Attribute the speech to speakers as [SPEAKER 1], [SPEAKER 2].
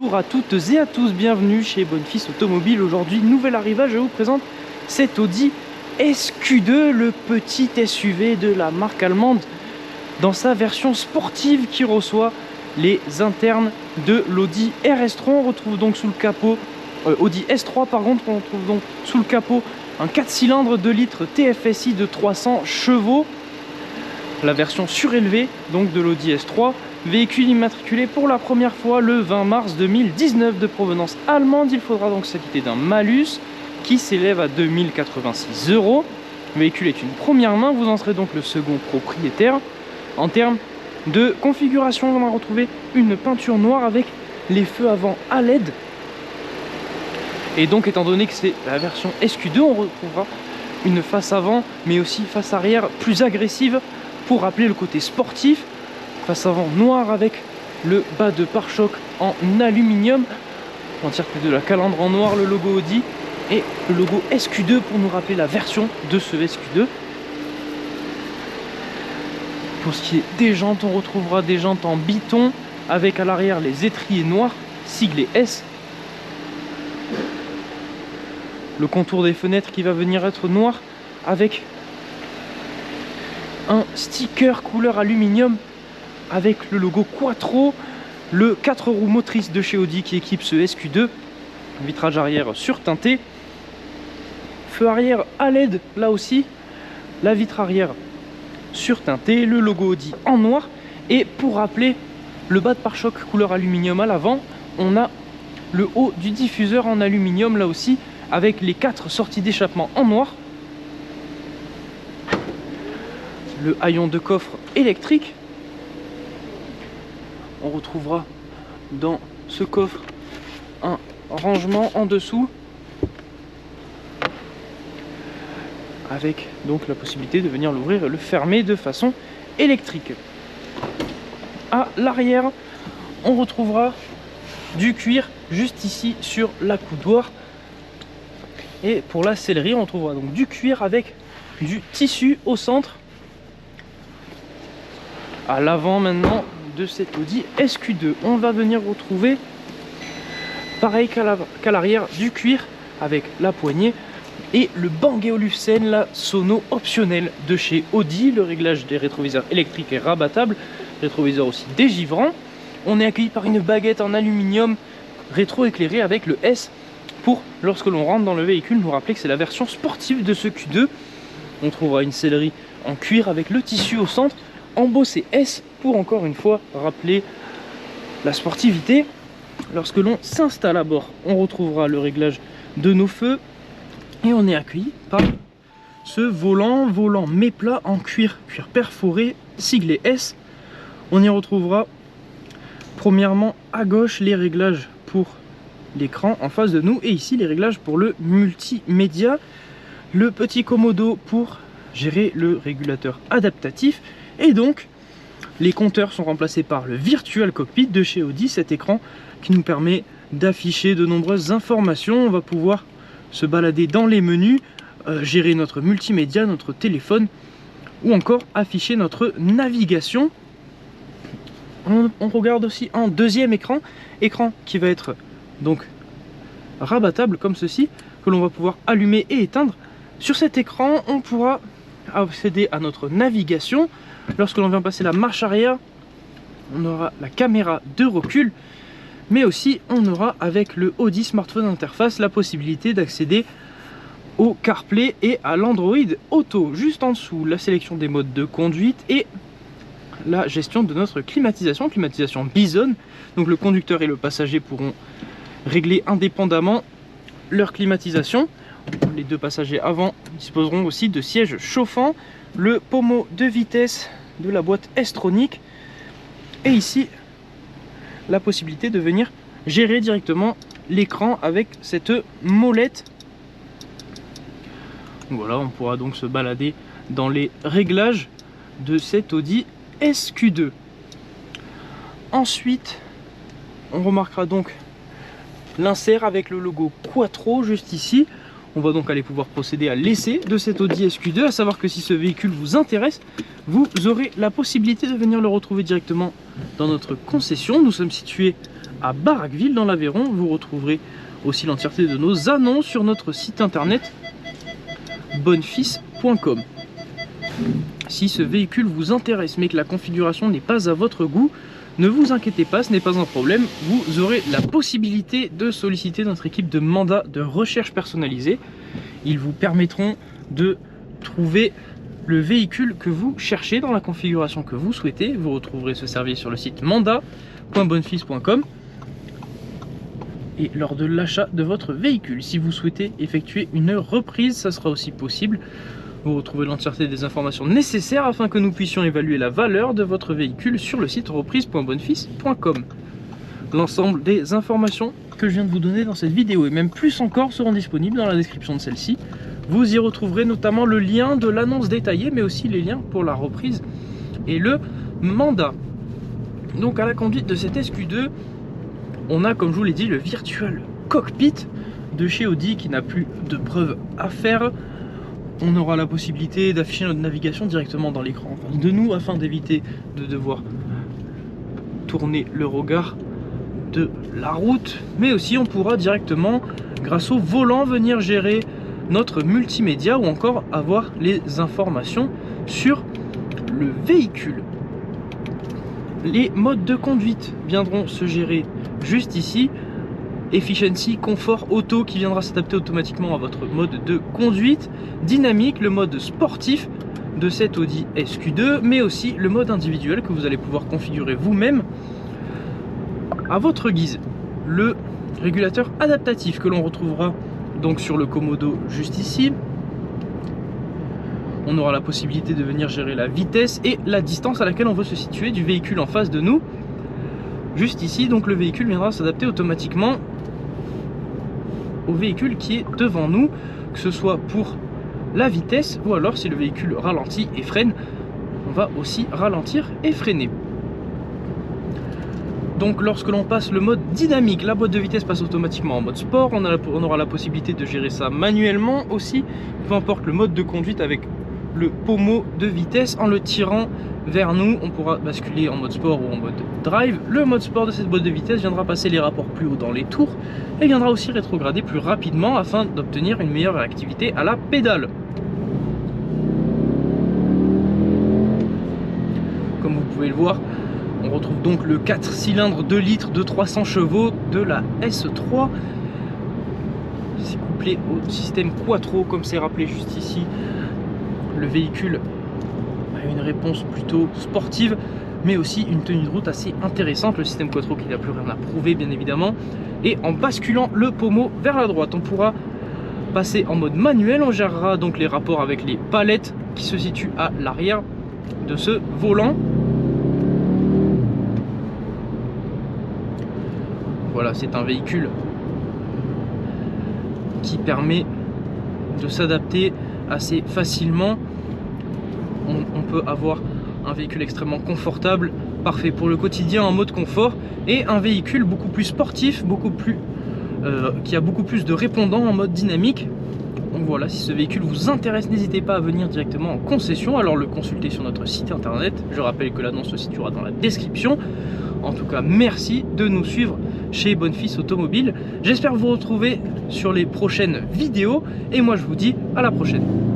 [SPEAKER 1] Bonjour à toutes et à tous, bienvenue chez Bonfils Automobile. Aujourd'hui, nouvel arrivage, je vous présente cet Audi SQ2, le petit SUV de la marque allemande, dans sa version sportive qui reçoit les internes de l'Audi RS3. On retrouve donc sous le capot, Audi S3 par contre, on retrouve donc sous le capot un 4 cylindres 2 litres TFSI de 300 chevaux, la version surélevée donc de l'Audi S3. Véhicule immatriculé pour la première fois le 20 mars 2019 de provenance allemande. Il faudra donc s'acquitter d'un malus qui s'élève à 2086 €. Le véhicule est une première main, vous en serez donc le second propriétaire. En termes de configuration, on va retrouver une peinture noire avec les feux avant à LED. Et donc étant donné que c'est la version SQ2, on retrouvera une face avant mais aussi face arrière plus agressive pour rappeler le côté sportif. Face avant noir avec le bas de pare-choc en aluminium. On tire que de la calandre en noir, le logo Audi et le logo SQ2 pour nous rappeler la version de ce SQ2. Pour ce qui est des jantes, on retrouvera des jantes en biton avec à l'arrière les étriers noirs siglés S. Le contour des fenêtres qui va venir être noir avec un sticker couleur aluminium avec le logo Quattro, le 4 roues motrices de chez Audi qui équipe ce SQ2, vitrage arrière surteinté, feu arrière à LED là aussi, la vitre arrière surteintée, le logo Audi en noir. Et pour rappeler le bas de pare-choc couleur aluminium à l'avant, on a le haut du diffuseur en aluminium là aussi avec les 4 sorties d'échappement en noir, le haillon de coffre électrique. On retrouvera dans ce coffre un rangement en dessous avec donc la possibilité de venir l'ouvrir et le fermer de façon électrique. À l'arrière, on retrouvera du cuir juste ici sur l'accoudoir. Et pour la sellerie, on trouvera donc du cuir avec du tissu au centre. À l'avant maintenant de cet Audi SQ2, on va venir retrouver pareil qu'à l'arrière du cuir avec la poignée et le Bang & Olufsen, la sono optionnelle de chez Audi. Le réglage des rétroviseurs électriques est rabattable, rétroviseur aussi dégivrant. On est accueilli par une baguette en aluminium rétro-éclairée avec le S pour, lorsque l'on rentre dans le véhicule, nous rappeler que c'est la version sportive de ce Q2. On trouvera une sellerie en cuir avec le tissu au centre, embossé S pour encore une fois rappeler la sportivité. Lorsque l'on s'installe à bord, on retrouvera le réglage de nos feux et on est accueilli par ce volant méplat en cuir perforé siglé S. On y retrouvera premièrement à gauche les réglages pour l'écran en face de nous et ici les réglages pour le multimédia, le petit commodo pour gérer le régulateur adaptatif. Et donc, les compteurs sont remplacés par le Virtual Cockpit de chez Audi, cet écran qui nous permet d'afficher de nombreuses informations. On va pouvoir se balader dans les menus, gérer notre multimédia, notre téléphone, ou encore afficher notre navigation. On regarde aussi un deuxième écran qui va être donc rabattable comme ceci, que l'on va pouvoir allumer et éteindre. Sur cet écran, on pourra accéder à notre navigation. Lorsque l'on vient passer la marche arrière, on aura la caméra de recul, mais aussi on aura avec le Audi Smartphone Interface la possibilité d'accéder au CarPlay et à l'Android Auto. Juste en dessous, la sélection des modes de conduite et la gestion de notre climatisation Bison. Donc le conducteur et le passager pourront régler indépendamment leur climatisation. Les deux passagers avant disposeront aussi de sièges chauffants, le pommeau de vitesse de la boîte S-Tronic et ici la possibilité de venir gérer directement l'écran avec cette molette. Voilà, on pourra donc se balader dans les réglages de cet Audi SQ2. Ensuite, on remarquera donc l'insert avec le logo Quattro juste ici. On va donc aller pouvoir procéder à l'essai de cet Audi SQ2, à savoir que si ce véhicule vous intéresse, vous aurez la possibilité de venir le retrouver directement dans notre concession. Nous sommes situés à Baraqueville dans l'Aveyron. Vous retrouverez aussi l'entièreté de nos annonces sur notre site internet bonnefils.com. Si ce véhicule vous intéresse mais que la configuration n'est pas à votre goût, ne vous inquiétez pas, ce n'est pas un problème. Vous aurez la possibilité de solliciter notre équipe de mandat de recherche personnalisée. Ils vous permettront de trouver le véhicule que vous cherchez dans la configuration que vous souhaitez. Vous retrouverez ce service sur le site mandat.bonnefils.com et lors de l'achat de votre véhicule. Si vous souhaitez effectuer une reprise, ça sera aussi possible. Vous retrouvez l'entièreté des informations nécessaires afin que nous puissions évaluer la valeur de votre véhicule sur le site reprise.bonnefils.com. L'ensemble des informations que je viens de vous donner dans cette vidéo et même plus encore seront disponibles dans la description de celle-ci. Vous y retrouverez notamment le lien de l'annonce détaillée mais aussi les liens pour la reprise et le mandat. Donc à la conduite de cette SQ2, on a, comme je vous l'ai dit, le Virtual Cockpit de chez Audi qui n'a plus de preuves à faire. On aura la possibilité d'afficher notre navigation directement dans l'écran en face de nous afin d'éviter de devoir tourner le regard de la route. Mais aussi on pourra directement, grâce au volant, venir gérer notre multimédia ou encore avoir les informations sur le véhicule. Les modes de conduite viendront se gérer juste ici. Efficiency, confort, auto qui viendra s'adapter automatiquement à votre mode de conduite. Dynamique, le mode sportif de cette Audi SQ2, mais aussi le mode individuel que vous allez pouvoir configurer vous-même à votre guise. Le régulateur adaptatif que l'on retrouvera donc sur le Commodo juste ici. On aura la possibilité de venir gérer la vitesse et la distance à laquelle on veut se situer du véhicule en face de nous. Juste ici, donc le véhicule viendra s'adapter automatiquement au véhicule qui est devant nous, que ce soit pour la vitesse ou alors si le véhicule ralentit et freine, on va aussi ralentir et freiner. Donc lorsque l'on passe le mode dynamique, la boîte de vitesse passe automatiquement en mode sport. On aura la possibilité de gérer ça manuellement aussi, peu importe le mode de conduite avec le pommeau de vitesse. En le tirant vers nous, on pourra basculer en mode sport ou en mode drive. Le mode sport de cette boîte de vitesse viendra passer les rapports plus haut dans les tours et viendra aussi rétrograder plus rapidement afin d'obtenir une meilleure réactivité à la pédale. Comme vous pouvez le voir, on retrouve donc le 4 cylindres 2 litres de 300 chevaux de la S3. C'est couplé au système Quattro comme c'est rappelé juste ici. Le véhicule a une réponse plutôt sportive mais aussi une tenue de route assez intéressante. Le système Quattro qui n'a plus rien à prouver bien évidemment. Et en basculant le pommeau vers la droite, on pourra passer en mode manuel. On gérera donc les rapports avec les palettes qui se situent à l'arrière de ce volant. Voilà, c'est un véhicule qui permet de s'adapter assez facilement. On peut avoir un véhicule extrêmement confortable, parfait pour le quotidien en mode confort, et un véhicule beaucoup plus sportif, qui a beaucoup plus de répondants en mode dynamique. Donc voilà, si ce véhicule vous intéresse, n'hésitez pas à venir directement en concession, alors le consulter sur notre site internet. Je rappelle que l'annonce se situera dans la description. En tout cas, merci de nous suivre chez Bonnefils Automobile. J'espère vous retrouver sur les prochaines vidéos et moi je vous dis à la prochaine.